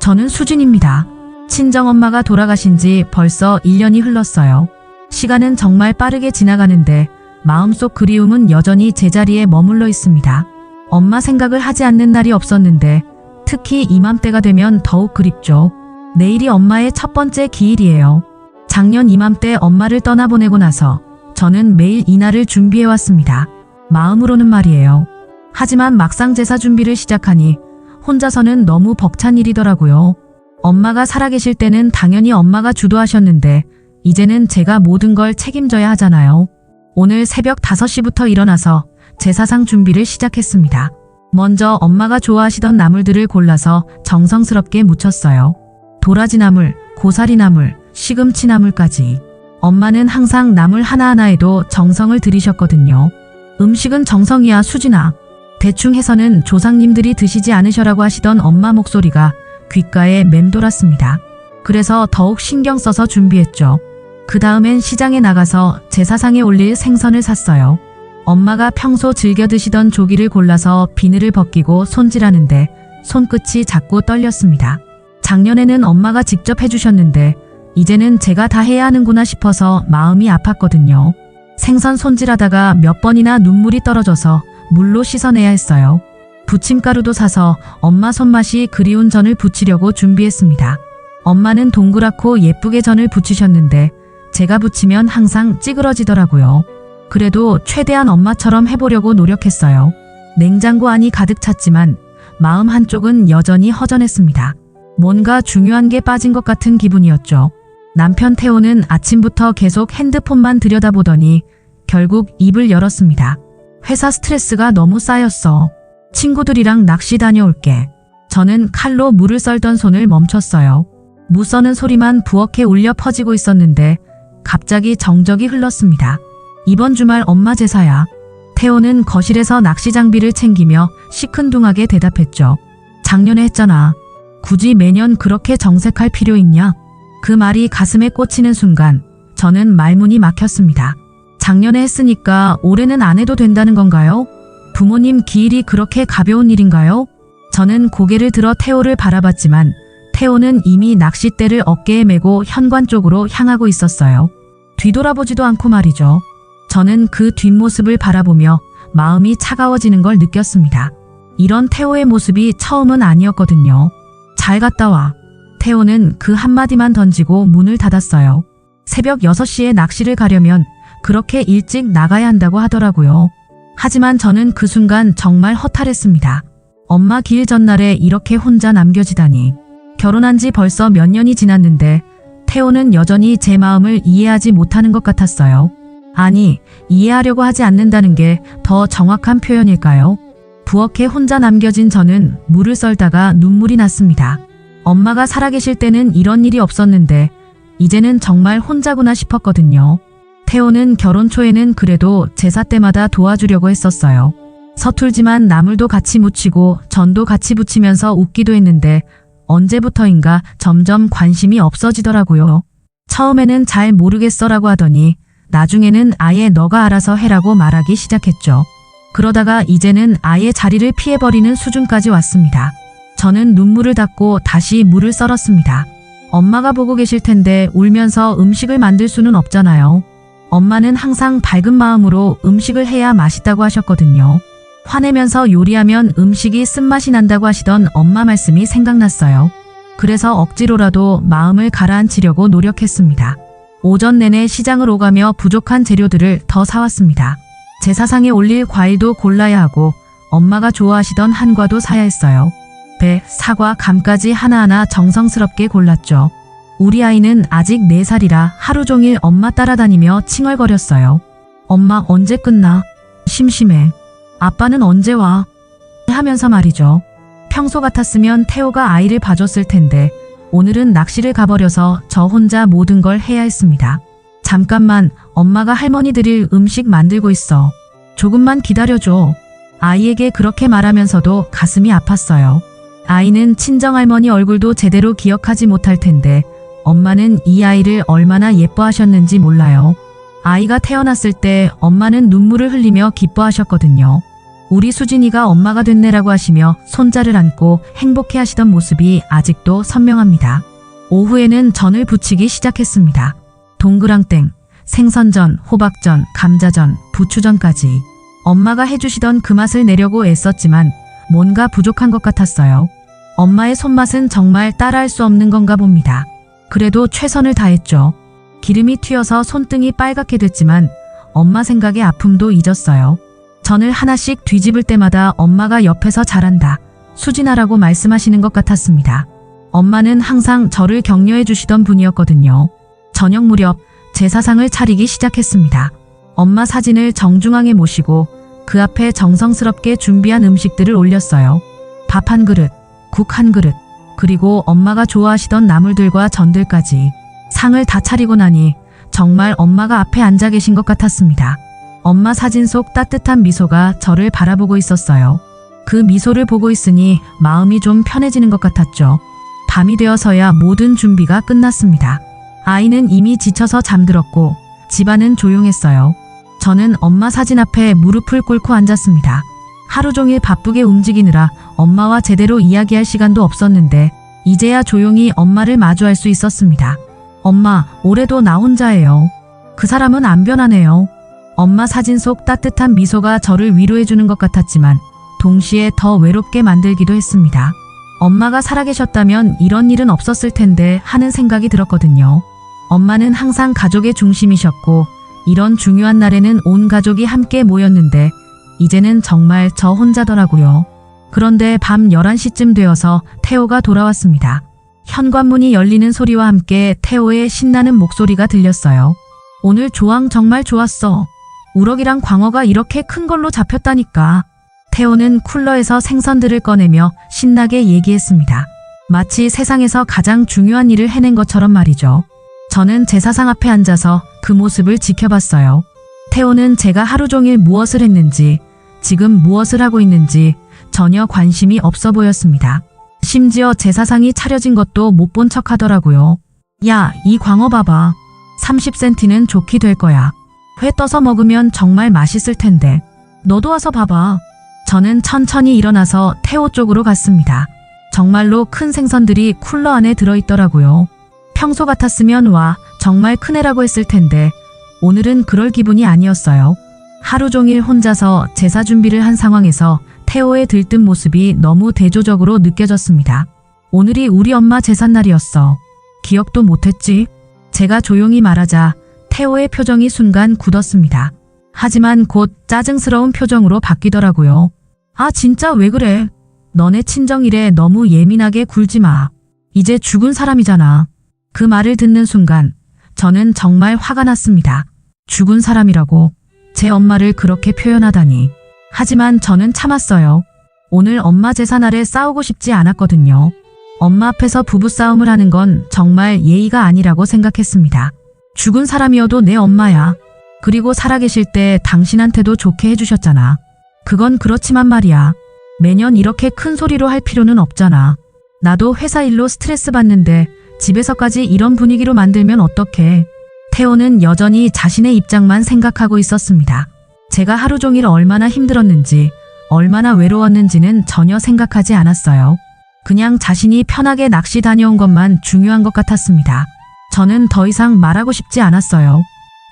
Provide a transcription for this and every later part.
저는 수진입니다. 친정엄마가 돌아가신 지 벌써 1년이 흘렀어요. 시간은 정말 빠르게 지나가는데 마음속 그리움은 여전히 제자리에 머물러 있습니다. 엄마 생각을 하지 않는 날이 없었는데 특히 이맘때가 되면 더욱 그립죠. 내일이 엄마의 첫 번째 기일이에요. 작년 이맘때 엄마를 떠나보내고 나서 저는 매일 이날을 준비해왔습니다. 마음으로는 말이에요. 하지만 막상 제사 준비를 시작하니 혼자서는 너무 벅찬 일이더라고요. 엄마가 살아계실 때는 당연히 엄마가 주도하셨는데 이제는 제가 모든 걸 책임져야 하잖아요. 오늘 새벽 5시부터 일어나서 제사상 준비를 시작했습니다. 먼저 엄마가 좋아하시던 나물들을 골라서 정성스럽게 무쳤어요. 도라지나물, 고사리나물, 시금치나물까지. 엄마는 항상 나물 하나하나에도 정성을 들이셨거든요. 음식은 정성이야 수진아. 대충 해서는 조상님들이 드시지 않으셔라고 하시던 엄마 목소리가 귓가에 맴돌았습니다. 그래서 더욱 신경 써서 준비했죠. 그 다음엔 시장에 나가서 제사상에 올릴 생선을 샀어요. 엄마가 평소 즐겨 드시던 조기를 골라서 비늘을 벗기고 손질하는데 손끝이 자꾸 떨렸습니다. 작년에는 엄마가 직접 해주셨는데 이제는 제가 다 해야 하는구나 싶어서 마음이 아팠거든요. 생선 손질하다가 몇 번이나 눈물이 떨어져서 물로 씻어내야 했어요. 부침가루도 사서 엄마 손맛이 그리운 전을 부치려고 준비했습니다. 엄마는 동그랗고 예쁘게 전을 부치셨는데 제가 부치면 항상 찌그러지더라고요. 그래도 최대한 엄마처럼 해보려고 노력했어요. 냉장고 안이 가득 찼지만 마음 한쪽은 여전히 허전했습니다. 뭔가 중요한 게 빠진 것 같은 기분이었죠. 남편 태호는 아침부터 계속 핸드폰만 들여다보더니 결국 입을 열었습니다. 회사 스트레스가 너무 쌓였어. 친구들이랑 낚시 다녀올게. 저는 칼로 물을 썰던 손을 멈췄어요. 무 써는 소리만 부엌에 울려 퍼지고 있었는데 갑자기 정적이 흘렀습니다. 이번 주말 엄마 제사야. 태호는 거실에서 낚시 장비를 챙기며 시큰둥하게 대답했죠. 작년에 했잖아. 굳이 매년 그렇게 정색할 필요 있냐? 그 말이 가슴에 꽂히는 순간 저는 말문이 막혔습니다. 작년에 했으니까 올해는 안 해도 된다는 건가요? 부모님 기일이 그렇게 가벼운 일인가요? 저는 고개를 들어 태호를 바라봤지만 태호는 이미 낚싯대를 어깨에 메고 현관 쪽으로 향하고 있었어요. 뒤돌아보지도 않고 말이죠. 저는 그 뒷모습을 바라보며 마음이 차가워지는 걸 느꼈습니다. 이런 태호의 모습이 처음은 아니었거든요. 잘 갔다 와. 태호는 그 한마디만 던지고 문을 닫았어요. 새벽 6시에 낚시를 가려면 그렇게 일찍 나가야 한다고 하더라고요. 하지만 저는 그 순간 정말 허탈했습니다. 엄마 기일 전날에 이렇게 혼자 남겨지다니. 결혼한 지 벌써 몇 년이 지났는데 태호는 여전히 제 마음을 이해하지 못하는 것 같았어요. 아니, 이해하려고 하지 않는다는 게 더 정확한 표현일까요? 부엌에 혼자 남겨진 저는 물을 썰다가 눈물이 났습니다. 엄마가 살아계실 때는 이런 일이 없었는데 이제는 정말 혼자구나 싶었거든요. 태호는 결혼 초에는 그래도 제사 때마다 도와주려고 했었어요. 서툴지만 나물도 같이 무치고 전도 같이 부치면서 웃기도 했는데 언제부터인가 점점 관심이 없어지더라고요. 처음에는 잘 모르겠어라고 하더니 나중에는 아예 너가 알아서 해라고 말하기 시작했죠. 그러다가 이제는 아예 자리를 피해버리는 수준까지 왔습니다. 저는 눈물을 닦고 다시 물을 썰었습니다. 엄마가 보고 계실 텐데 울면서 음식을 만들 수는 없잖아요. 엄마는 항상 밝은 마음으로 음식을 해야 맛있다고 하셨거든요. 화내면서 요리하면 음식이 쓴맛이 난다고 하시던 엄마 말씀이 생각났어요. 그래서 억지로라도 마음을 가라앉히려고 노력했습니다. 오전 내내 시장을 오가며 부족한 재료들을 더 사왔습니다. 제사상에 올릴 과일도 골라야 하고 엄마가 좋아하시던 한과도 사야 했어요. 배, 사과, 감까지 하나하나 정성스럽게 골랐죠. 우리 아이는 아직 4살이라 하루 종일 엄마 따라다니며 칭얼거렸어요. 엄마 언제 끝나? 심심해. 아빠는 언제 와? 하면서 말이죠. 평소 같았으면 태호가 아이를 봐줬을 텐데 오늘은 낚시를 가버려서 저 혼자 모든 걸 해야 했습니다. 잠깐만, 엄마가 할머니 드릴 음식 만들고 있어. 조금만 기다려줘. 아이에게 그렇게 말하면서도 가슴이 아팠어요. 아이는 친정할머니 얼굴도 제대로 기억하지 못할 텐데 엄마는 이 아이를 얼마나 예뻐하셨는지 몰라요. 아이가 태어났을 때 엄마는 눈물을 흘리며 기뻐하셨거든요. 우리 수진이가 엄마가 됐네라고 하시며 손자를 안고 행복해 하시던 모습이 아직도 선명합니다. 오후에는 전을 부치기 시작했습니다. 동그랑땡, 생선전, 호박전, 감자전, 부추전까지. 엄마가 해주시던 그 맛을 내려고 애썼지만 뭔가 부족한 것 같았어요. 엄마의 손맛은 정말 따라할 수 없는 건가 봅니다. 그래도 최선을 다했죠. 기름이 튀어서 손등이 빨갛게 됐지만 엄마 생각에 아픔도 잊었어요. 전을 하나씩 뒤집을 때마다 엄마가 옆에서 잘한다, 수진아라고 말씀하시는 것 같았습니다. 엄마는 항상 저를 격려해 주시던 분이었거든요. 저녁 무렵 제사상을 차리기 시작했습니다. 엄마 사진을 정중앙에 모시고 그 앞에 정성스럽게 준비한 음식들을 올렸어요. 밥 한 그릇, 국 한 그릇, 그리고 엄마가 좋아하시던 나물들과 전들까지. 상을 다 차리고 나니 정말 엄마가 앞에 앉아 계신 것 같았습니다. 엄마 사진 속 따뜻한 미소가 저를 바라보고 있었어요. 그 미소를 보고 있으니 마음이 좀 편해지는 것 같았죠. 밤이 되어서야 모든 준비가 끝났습니다. 아이는 이미 지쳐서 잠들었고 집안은 조용했어요. 저는 엄마 사진 앞에 무릎을 꿇고 앉았습니다. 하루 종일 바쁘게 움직이느라 엄마와 제대로 이야기할 시간도 없었는데 이제야 조용히 엄마를 마주할 수 있었습니다. 엄마, 올해도 나 혼자예요. 그 사람은 안 변하네요. 엄마 사진 속 따뜻한 미소가 저를 위로해주는 것 같았지만 동시에 더 외롭게 만들기도 했습니다. 엄마가 살아계셨다면 이런 일은 없었을 텐데 하는 생각이 들었거든요. 엄마는 항상 가족의 중심이셨고 이런 중요한 날에는 온 가족이 함께 모였는데 이제는 정말 저 혼자더라고요. 그런데 밤 11시쯤 되어서 태호가 돌아왔습니다. 현관문이 열리는 소리와 함께 태호의 신나는 목소리가 들렸어요. 오늘 조항 정말 좋았어. 우럭이랑 광어가 이렇게 큰 걸로 잡혔다니까. 태호는 쿨러에서 생선들을 꺼내며 신나게 얘기했습니다. 마치 세상에서 가장 중요한 일을 해낸 것처럼 말이죠. 저는 제사상 앞에 앉아서 그 모습을 지켜봤어요. 태호는 제가 하루 종일 무엇을 했는지, 지금 무엇을 하고 있는지 전혀 관심이 없어 보였습니다. 심지어 제사상이 차려진 것도 못 본 척 하더라고요. 야, 이 광어 봐봐. 30cm는 좋게 될 거야. 회 떠서 먹으면 정말 맛있을 텐데. 너도 와서 봐봐. 저는 천천히 일어나서 태호 쪽으로 갔습니다. 정말로 큰 생선들이 쿨러 안에 들어있더라고요. 평소 같았으면 와, 정말 큰애라고 했을 텐데 오늘은 그럴 기분이 아니었어요. 하루 종일 혼자서 제사 준비를 한 상황에서 태호의 들뜬 모습이 너무 대조적으로 느껴졌습니다. 오늘이 우리 엄마 제삿날이었어. 기억도 못했지? 제가 조용히 말하자 태호의 표정이 순간 굳었습니다. 하지만 곧 짜증스러운 표정으로 바뀌더라고요. 아, 진짜 왜 그래? 너네 친정일에 너무 예민하게 굴지 마. 이제 죽은 사람이잖아. 그 말을 듣는 순간 저는 정말 화가 났습니다. 죽은 사람이라고 제 엄마를 그렇게 표현하다니. 하지만 저는 참았어요. 오늘 엄마 제사날에 싸우고 싶지 않았거든요. 엄마 앞에서 부부싸움을 하는 건 정말 예의가 아니라고 생각했습니다. 죽은 사람이어도 내 엄마야. 그리고 살아계실 때 당신한테도 좋게 해주셨잖아. 그건 그렇지만 말이야. 매년 이렇게 큰 소리로 할 필요는 없잖아. 나도 회사 일로 스트레스 받는데 집에서까지 이런 분위기로 만들면 어떡해. 태호는 여전히 자신의 입장만 생각하고 있었습니다. 제가 하루 종일 얼마나 힘들었는지, 얼마나 외로웠는지는 전혀 생각하지 않았어요. 그냥 자신이 편하게 낚시 다녀온 것만 중요한 것 같았습니다. 저는 더 이상 말하고 싶지 않았어요.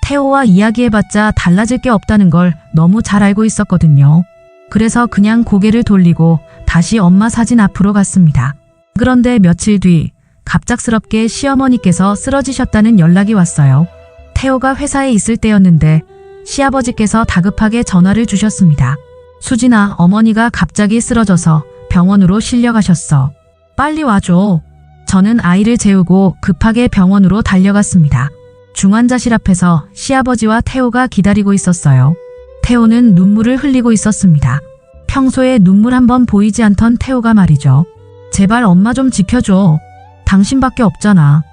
태호와 이야기해봤자 달라질 게 없다는 걸 너무 잘 알고 있었거든요. 그래서 그냥 고개를 돌리고 다시 엄마 사진 앞으로 갔습니다. 그런데 며칠 뒤 갑작스럽게 시어머니께서 쓰러지셨다는 연락이 왔어요. 태호가 회사에 있을 때였는데 시아버지께서 다급하게 전화를 주셨습니다. 수진아, 어머니가 갑자기 쓰러져서 병원으로 실려가셨어. 빨리 와줘. 저는 아이를 재우고 급하게 병원으로 달려갔습니다. 중환자실 앞에서 시아버지와 태호가 기다리고 있었어요. 태호는 눈물을 흘리고 있었습니다. 평소에 눈물 한 번 보이지 않던 태호가 말이죠. 제발 엄마 좀 지켜줘. 당신밖에 없잖아.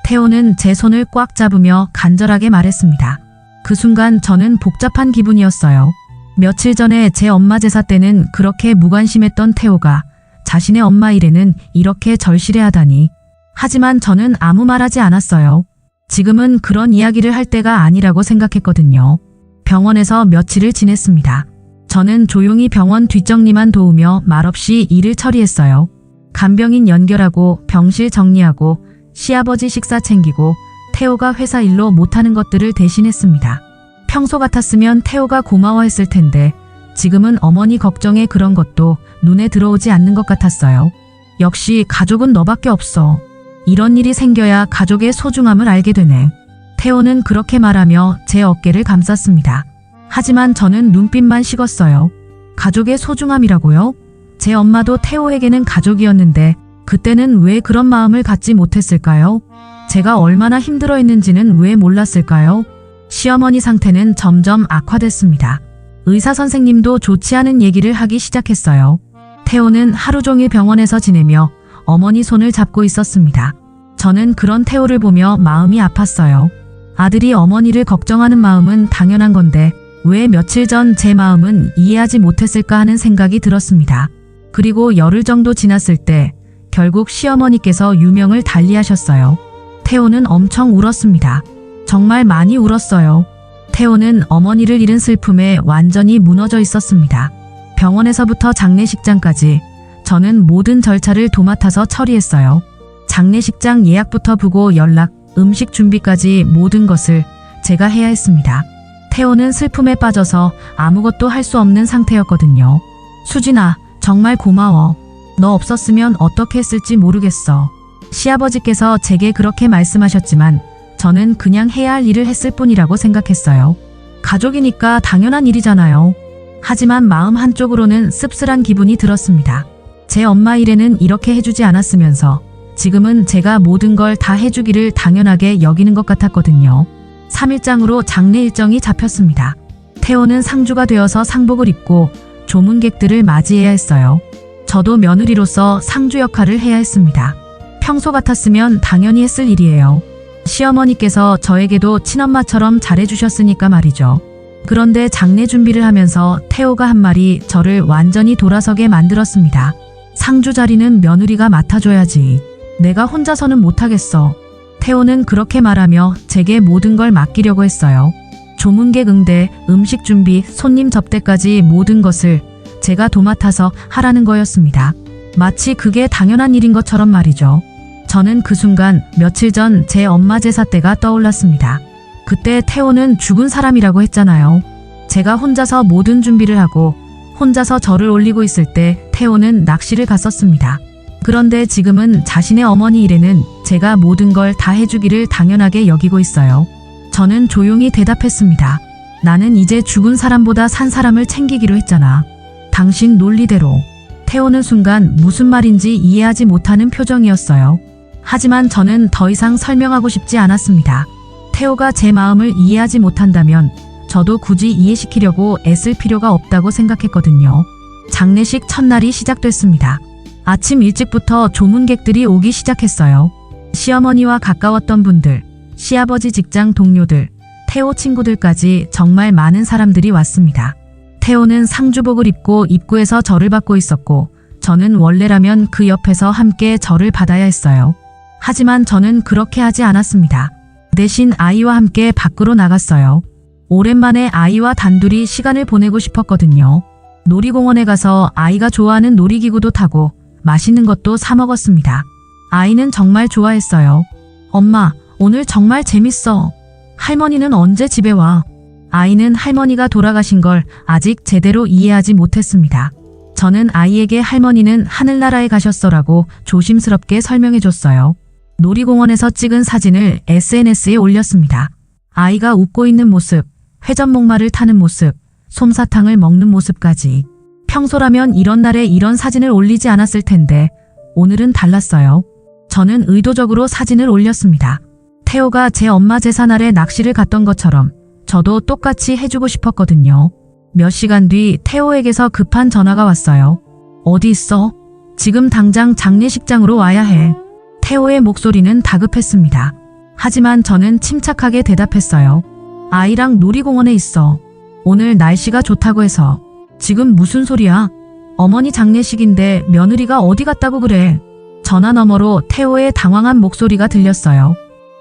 태호는 제 손을 꽉 잡으며 간절하게 말했습니다. 그 순간 저는 복잡한 기분이었어요. 며칠 전에 제 엄마 제사 때는 그렇게 무관심했던 태호가 자신의 엄마 일에는 이렇게 절실해하다니. 하지만 저는 아무 말하지 않았어요. 지금은 그런 이야기를 할 때가 아니라고 생각했거든요. 병원에서 며칠을 지냈습니다. 저는 조용히 병원 뒷정리만 도우며 말없이 일을 처리했어요. 간병인 연결하고 병실 정리하고 시아버지 식사 챙기고 태호가 회사 일로 못하는 것들을 대신했습니다. 평소 같았으면 태호가 고마워했을 텐데 지금은 어머니 걱정에 그런 것도 눈에 들어오지 않는 것 같았어요. 역시 가족은 너밖에 없어. 이런 일이 생겨야 가족의 소중함을 알게 되네. 태호는 그렇게 말하며 제 어깨를 감쌌습니다. 하지만 저는 눈빛만 식었어요. 가족의 소중함이라고요? 제 엄마도 태호에게는 가족이었는데 그때는 왜 그런 마음을 갖지 못했을까요? 제가 얼마나 힘들어했는지는 왜 몰랐을까요? 시어머니 상태는 점점 악화됐습니다. 의사 선생님도 좋지 않은 얘기를 하기 시작했어요. 태호는 하루 종일 병원에서 지내며 어머니 손을 잡고 있었습니다. 저는 그런 태호를 보며 마음이 아팠어요. 아들이 어머니를 걱정하는 마음은 당연한 건데 왜 며칠 전 제 마음은 이해하지 못했을까 하는 생각이 들었습니다. 그리고 열흘 정도 지났을 때 결국 시어머니께서 유명을 달리하셨어요. 태호는 엄청 울었습니다. 정말 많이 울었어요. 태호는 어머니를 잃은 슬픔에 완전히 무너져 있었습니다. 병원에서부터 장례식장까지 저는 모든 절차를 도맡아서 처리했어요. 장례식장 예약부터 보고 연락, 음식 준비까지 모든 것을 제가 해야 했습니다. 태호는 슬픔에 빠져서 아무것도 할 수 없는 상태였거든요. 수진아, 정말 고마워. 너 없었으면 어떻게 했을지 모르겠어. 시아버지께서 제게 그렇게 말씀하셨지만 저는 그냥 해야 할 일을 했을 뿐이라고 생각했어요. 가족이니까 당연한 일이잖아요. 하지만 마음 한쪽으로는 씁쓸한 기분이 들었습니다. 제 엄마 일에는 이렇게 해주지 않았으면서 지금은 제가 모든 걸 다 해주기를 당연하게 여기는 것 같았거든요. 3일장으로 장례 일정이 잡혔습니다. 태호는 상주가 되어서 상복을 입고 조문객들을 맞이해야 했어요. 저도 며느리로서 상주 역할을 해야 했습니다. 평소 같았으면 당연히 했을 일이에요. 시어머니께서 저에게도 친엄마처럼 잘해주셨으니까 말이죠. 그런데 장례 준비를 하면서 태호가 한 말이 저를 완전히 돌아서게 만들었습니다. 상주 자리는 며느리가 맡아줘야지. 내가 혼자서는 못하겠어. 태호는 그렇게 말하며 제게 모든 걸 맡기려고 했어요. 조문객 응대, 음식 준비, 손님 접대까지 모든 것을 제가 도맡아서 하라는 거였습니다. 마치 그게 당연한 일인 것처럼 말이죠. 저는 그 순간 며칠 전 제 엄마 제사 때가 떠올랐습니다. 그때 태호는 죽은 사람이라고 했잖아요. 제가 혼자서 모든 준비를 하고 혼자서 절을 올리고 있을 때 태호는 낚시를 갔었습니다. 그런데 지금은 자신의 어머니 일에는 제가 모든 걸 다 해주기를 당연하게 여기고 있어요. 저는 조용히 대답했습니다. 나는 이제 죽은 사람보다 산 사람을 챙기기로 했잖아. 당신 논리대로. 태호는 순간 무슨 말인지 이해하지 못하는 표정이었어요. 하지만 저는 더 이상 설명하고 싶지 않았습니다. 태호가 제 마음을 이해하지 못한다면 저도 굳이 이해시키려고 애쓸 필요가 없다고 생각했거든요. 장례식 첫날이 시작됐습니다. 아침 일찍부터 조문객들이 오기 시작했어요. 시어머니와 가까웠던 분들, 시아버지 직장 동료들, 태호 친구들까지 정말 많은 사람들이 왔습니다. 태호는 상주복을 입고 입구에서 절을 받고 있었고 저는 원래라면 그 옆에서 함께 절을 받아야 했어요. 하지만 저는 그렇게 하지 않았습니다. 대신 아이와 함께 밖으로 나갔어요. 오랜만에 아이와 단둘이 시간을 보내고 싶었거든요. 놀이공원에 가서 아이가 좋아하는 놀이기구도 타고 맛있는 것도 사 먹었습니다. 아이는 정말 좋아했어요. 엄마, 오늘 정말 재밌어. 할머니는 언제 집에 와? 아이는 할머니가 돌아가신 걸 아직 제대로 이해하지 못했습니다. 저는 아이에게 할머니는 하늘나라에 가셨어라고 조심스럽게 설명해줬어요. 놀이공원에서 찍은 사진을 SNS에 올렸습니다. 아이가 웃고 있는 모습, 회전목마를 타는 모습, 솜사탕을 먹는 모습까지. 평소라면 이런 날에 이런 사진을 올리지 않았을 텐데 오늘은 달랐어요. 저는 의도적으로 사진을 올렸습니다. 태호가 제 엄마 제사날에 낚시를 갔던 것처럼 저도 똑같이 해주고 싶었거든요. 몇 시간 뒤 태호에게서 급한 전화가 왔어요. 어디 있어? 지금 당장 장례식장으로 와야 해. 태호의 목소리는 다급했습니다. 하지만 저는 침착하게 대답했어요. 아이랑 놀이공원에 있어. 오늘 날씨가 좋다고 해서. 지금 무슨 소리야? 어머니 장례식인데 며느리가 어디 갔다고 그래? 전화 너머로 태호의 당황한 목소리가 들렸어요.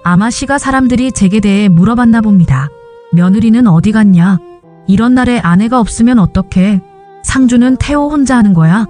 아마 시가 사람들이 제게 대해 물어봤나 봅니다. 며느리는 어디 갔냐? 이런 날에 아내가 없으면 어떡해? 상주는 태호 혼자 하는 거야?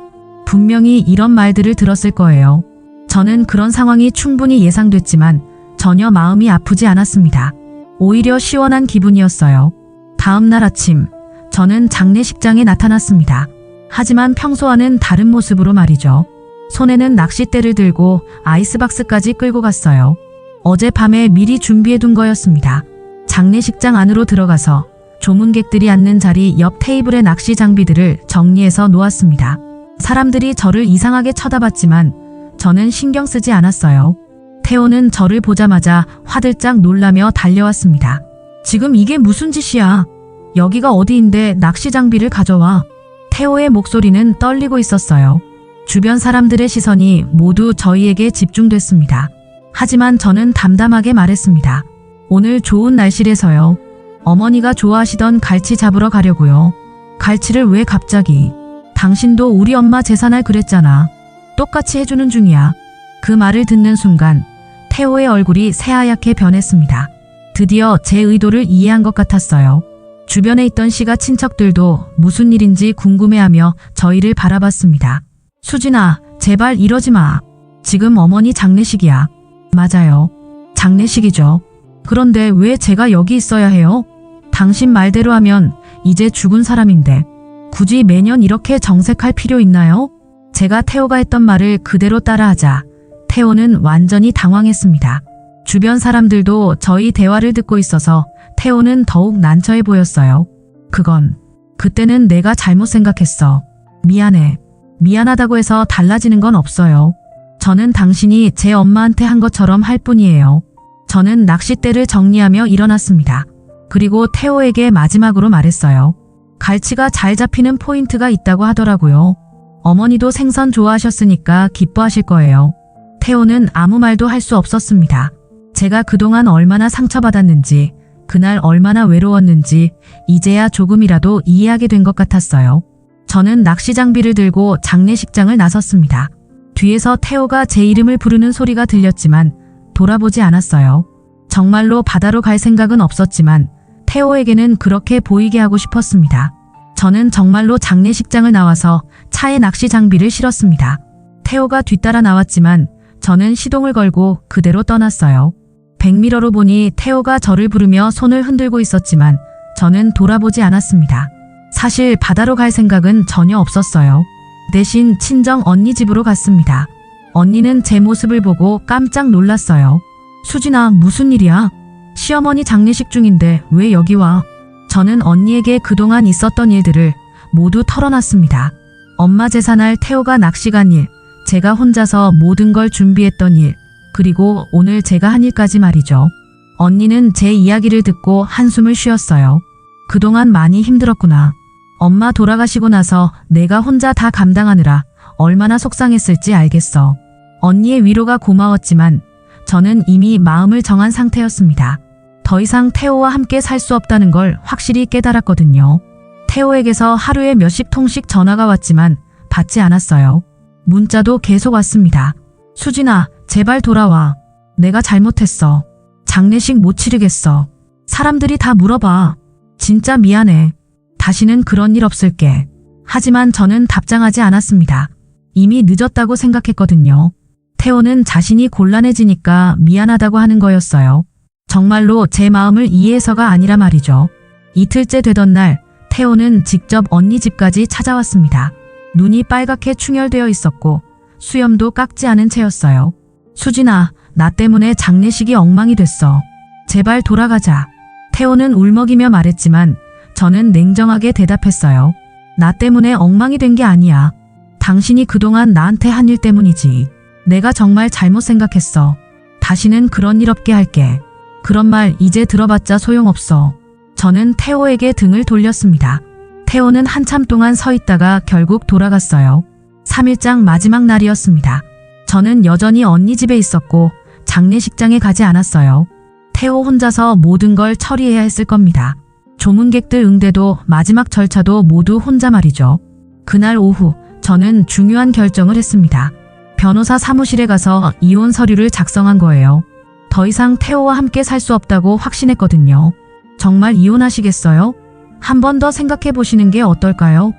분명히 이런 말들을 들었을 거예요. 저는 그런 상황이 충분히 예상됐지만 전혀 마음이 아프지 않았습니다. 오히려 시원한 기분이었어요. 다음 날 아침, 저는 장례식장에 나타났습니다. 하지만 평소와는 다른 모습으로 말이죠. 손에는 낚싯대를 들고 아이스박스까지 끌고 갔어요. 어젯밤에 미리 준비해둔 거였습니다. 장례식장 안으로 들어가서 조문객들이 앉는 자리 옆 테이블에 낚시 장비들을 정리해서 놓았습니다. 사람들이 저를 이상하게 쳐다봤지만 저는 신경 쓰지 않았어요. 태호는 저를 보자마자 화들짝 놀라며 달려왔습니다. 지금 이게 무슨 짓이야? 여기가 어디인데 낚시 장비를 가져와? 태호의 목소리는 떨리고 있었어요. 주변 사람들의 시선이 모두 저희에게 집중됐습니다. 하지만 저는 담담하게 말했습니다. 오늘 좋은 날씨래서요. 어머니가 좋아하시던 갈치 잡으러 가려고요. 갈치를 왜 갑자기? 당신도 우리 엄마 제사날 그랬잖아. 똑같이 해주는 중이야. 그 말을 듣는 순간 태호의 얼굴이 새하얗게 변했습니다. 드디어 제 의도를 이해한 것 같았어요. 주변에 있던 시가 친척들도 무슨 일인지 궁금해하며 저희를 바라봤습니다. 수진아, 제발 이러지 마. 지금 어머니 장례식이야. 맞아요. 장례식이죠. 그런데 왜 제가 여기 있어야 해요? 당신 말대로 하면 이제 죽은 사람인데 굳이 매년 이렇게 정색할 필요 있나요? 제가 태호가 했던 말을 그대로 따라하자 태호는 완전히 당황했습니다. 주변 사람들도 저희 대화를 듣고 있어서 태호는 더욱 난처해 보였어요. 그때는 내가 잘못 생각했어. 미안해. 미안하다고 해서 달라지는 건 없어요. 저는 당신이 제 엄마한테 한 것처럼 할 뿐이에요. 저는 낚싯대를 정리하며 일어났습니다. 그리고 태호에게 마지막으로 말했어요. 갈치가 잘 잡히는 포인트가 있다고 하더라고요. 어머니도 생선 좋아하셨으니까 기뻐하실 거예요. 태호는 아무 말도 할 수 없었습니다. 제가 그동안 얼마나 상처받았는지, 그날 얼마나 외로웠는지 이제야 조금이라도 이해하게 된 것 같았어요. 저는 낚시 장비를 들고 장례식장을 나섰습니다. 뒤에서 태호가 제 이름을 부르는 소리가 들렸지만 돌아보지 않았어요. 정말로 바다로 갈 생각은 없었지만 태호에게는 그렇게 보이게 하고 싶었습니다. 저는 정말로 장례식장을 나와서 차에 낚시 장비를 실었습니다. 태호가 뒤따라 나왔지만 저는 시동을 걸고 그대로 떠났어요. 백미러로 보니 태호가 저를 부르며 손을 흔들고 있었지만 저는 돌아보지 않았습니다. 사실 바다로 갈 생각은 전혀 없었어요. 대신 친정 언니 집으로 갔습니다. 언니는 제 모습을 보고 깜짝 놀랐어요. 수진아, 무슨 일이야? 시어머니 장례식 중인데 왜 여기 와? 저는 언니에게 그동안 있었던 일들을 모두 털어놨습니다. 엄마 제사날 태호가 낚시 간 일, 제가 혼자서 모든 걸 준비했던 일, 그리고 오늘 제가 한 일까지 말이죠. 언니는 제 이야기를 듣고 한숨을 쉬었어요. 그동안 많이 힘들었구나. 엄마 돌아가시고 나서 내가 혼자 다 감당하느라 얼마나 속상했을지 알겠어. 언니의 위로가 고마웠지만 저는 이미 마음을 정한 상태였습니다. 더 이상 태호와 함께 살 수 없다는 걸 확실히 깨달았거든요. 태호에게서 하루에 몇십 통씩 전화가 왔지만 받지 않았어요. 문자도 계속 왔습니다. 수진아, 제발 돌아와. 내가 잘못했어. 장례식 못 치르겠어. 사람들이 다 물어봐. 진짜 미안해. 다시는 그런 일 없을게. 하지만 저는 답장하지 않았습니다. 이미 늦었다고 생각했거든요. 태호는 자신이 곤란해지니까 미안하다고 하는 거였어요. 정말로 제 마음을 이해해서가 아니라 말이죠. 이틀째 되던 날 태호는 직접 언니 집까지 찾아왔습니다. 눈이 빨갛게 충혈되어 있었고 수염도 깎지 않은 채였어요. 수진아, 나 때문에 장례식이 엉망이 됐어. 제발 돌아가자. 태호는 울먹이며 말했지만 저는 냉정하게 대답했어요. 나 때문에 엉망이 된 게 아니야. 당신이 그동안 나한테 한 일 때문이지. 내가 정말 잘못 생각했어. 다시는 그런 일 없게 할게. 그런 말 이제 들어봤자 소용없어. 저는 태호에게 등을 돌렸습니다. 태호는 한참 동안 서 있다가 결국 돌아갔어요. 3일장 마지막 날이었습니다. 저는 여전히 언니 집에 있었고 장례식장에 가지 않았어요. 태호 혼자서 모든 걸 처리해야 했을 겁니다. 조문객들 응대도 마지막 절차도 모두 혼자 말이죠. 그날 오후 저는 중요한 결정을 했습니다. 변호사 사무실에 가서 이혼 서류를 작성한 거예요. 더 이상 태호와 함께 살 수 없다고 확신했거든요. 정말 이혼하시겠어요? 한 번 더 생각해 보시는 게 어떨까요?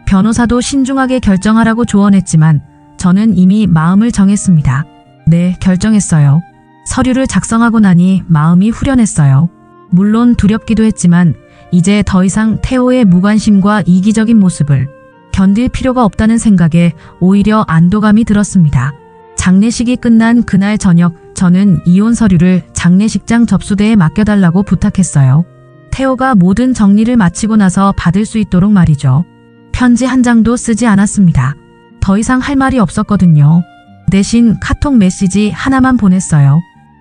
변호사도 신중하게 결정하라고 조언했지만 저는 이미 마음을 정했습니다. 네, 결정했어요. 서류를 작성하고 나니 마음이 후련했어요. 물론 두렵기도 했지만 이제 더 이상 태호의 무관심과 이기적인 모습을 견딜 필요가 없다는 생각에 오히려 안도감이 들었습니다. 장례식이 끝난 그날 저녁 저는 이혼 서류를 장례식장 접수대에 맡겨달라고 부탁했어요. 태호가 모든 정리를 마치고 나서 받을 수 있도록 말이죠. 편지 한 장도 쓰지 않았습니다. 더 이상 할 말이 없었거든요. 대신 카톡 메시지 하나만 보냈어요.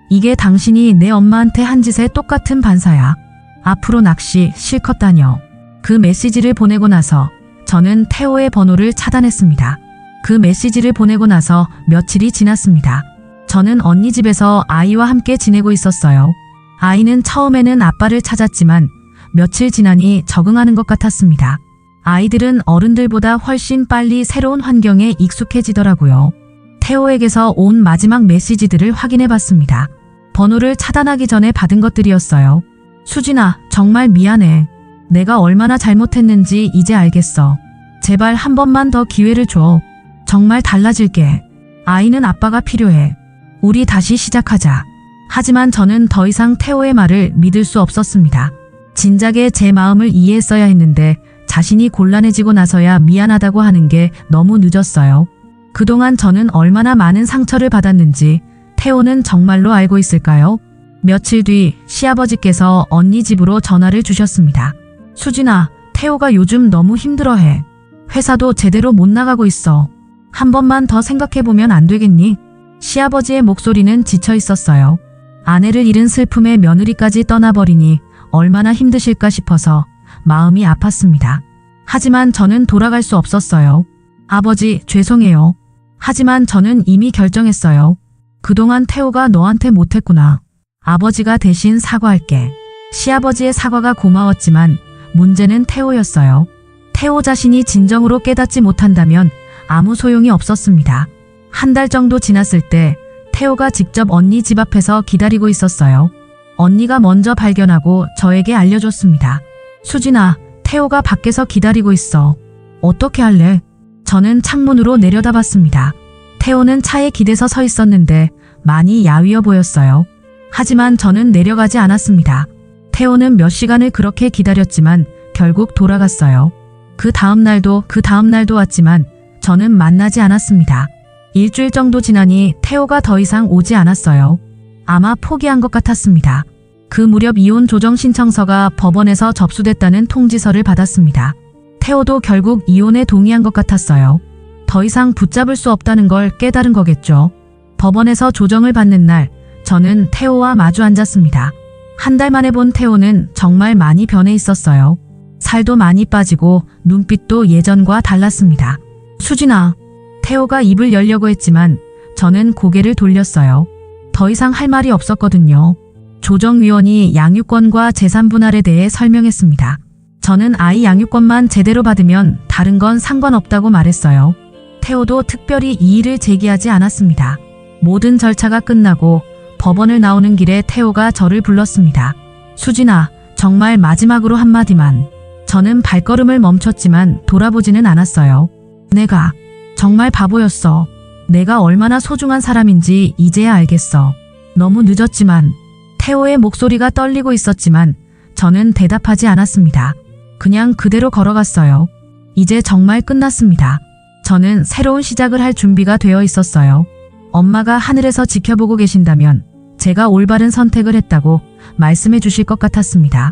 이게 당신이 내 엄마한테 한 짓에 똑같은 반사야. 앞으로 낚시 실컷 다녀. 그 메시지를 보내고 나서 저는 태호의 번호를 차단했습니다. 그 메시지를 보내고 나서 며칠이 지났습니다. 저는 언니 집에서 아이와 함께 지내고 있었어요. 아이는 처음에는 아빠를 찾았지만 며칠 지나니 적응하는 것 같았습니다. 아이들은 어른들보다 훨씬 빨리 새로운 환경에 익숙해지더라고요. 태호에게서 온 마지막 메시지들을 확인해 봤습니다. 번호를 차단하기 전에 받은 것들이었어요. 수진아, 정말 미안해. 내가 얼마나 잘못했는지 이제 알겠어. 제발 한 번만 더 기회를 줘. 정말 달라질게. 아이는 아빠가 필요해. 우리 다시 시작하자. 하지만 저는 더 이상 태호의 말을 믿을 수 없었습니다. 진작에 제 마음을 이해했어야 했는데 자신이 곤란해지고 나서야 미안하다고 하는 게 너무 늦었어요. 그동안 저는 얼마나 많은 상처를 받았는지 태호는 정말로 알고 있을까요? 며칠 뒤 시아버지께서 언니 집으로 전화를 주셨습니다. 수진아, 태호가 요즘 너무 힘들어해. 회사도 제대로 못 나가고 있어. 한 번만 더 생각해보면 안 되겠니? 시아버지의 목소리는 지쳐 있었어요. 아내를 잃은 슬픔에 며느리까지 떠나버리니 얼마나 힘드실까 싶어서 마음이 아팠습니다. 하지만 저는 돌아갈 수 없었어요. 아버지, 죄송해요. 하지만 저는 이미 결정했어요. 그동안 태호가 너한테 못했구나. 아버지가 대신 사과할게. 시아버지의 사과가 고마웠지만 문제는 태호였어요. 태호 자신이 진정으로 깨닫지 못한다면 아무 소용이 없었습니다. 한 달 정도 지났을 때 태호가 직접 언니 집 앞에서 기다리고 있었어요. 언니가 먼저 발견하고 저에게 알려줬습니다. 수진아, 태호가 밖에서 기다리고 있어. 어떻게 할래? 저는 창문으로 내려다봤습니다. 태호는 차에 기대서 서 있었는데 많이 야위어 보였어요. 하지만 저는 내려가지 않았습니다. 태호는 몇 시간을 그렇게 기다렸지만 결국 돌아갔어요. 그 다음 날도 왔지만 저는 만나지 않았습니다. 일주일 정도 지나니 태호가 더 이상 오지 않았어요. 아마 포기한 것 같았습니다. 그 무렵 이혼 조정 신청서가 법원에서 접수됐다는 통지서를 받았습니다. 태호도 결국 이혼에 동의한 것 같았어요. 더 이상 붙잡을 수 없다는 걸 깨달은 거겠죠. 법원에서 조정을 받는 날, 저는 태호와 마주 앉았습니다. 한 달 만에 본 태호는 정말 많이 변해 있었어요. 살도 많이 빠지고 눈빛도 예전과 달랐습니다. 수진아, 태호가 입을 열려고 했지만 저는 고개를 돌렸어요. 더 이상 할 말이 없었거든요. 조정위원이 양육권과 재산 분할에 대해 설명했습니다. 저는 아이 양육권만 제대로 받으면 다른 건 상관없다고 말했어요. 태호도 특별히 이의를 제기하지 않았습니다. 모든 절차가 끝나고 법원을 나오는 길에 태호가 저를 불렀습니다. 수진아, 정말 마지막으로 한마디만. 저는 발걸음을 멈췄지만 돌아보지는 않았어요. 내가 정말 바보였어. 내가 얼마나 소중한 사람인지 이제야 알겠어. 너무 늦었지만. 태호의 목소리가 떨리고 있었지만 저는 대답하지 않았습니다. 그냥 그대로 걸어갔어요. 이제 정말 끝났습니다. 저는 새로운 시작을 할 준비가 되어 있었어요. 엄마가 하늘에서 지켜보고 계신다면 제가 올바른 선택을 했다고 말씀해 주실 것 같았습니다.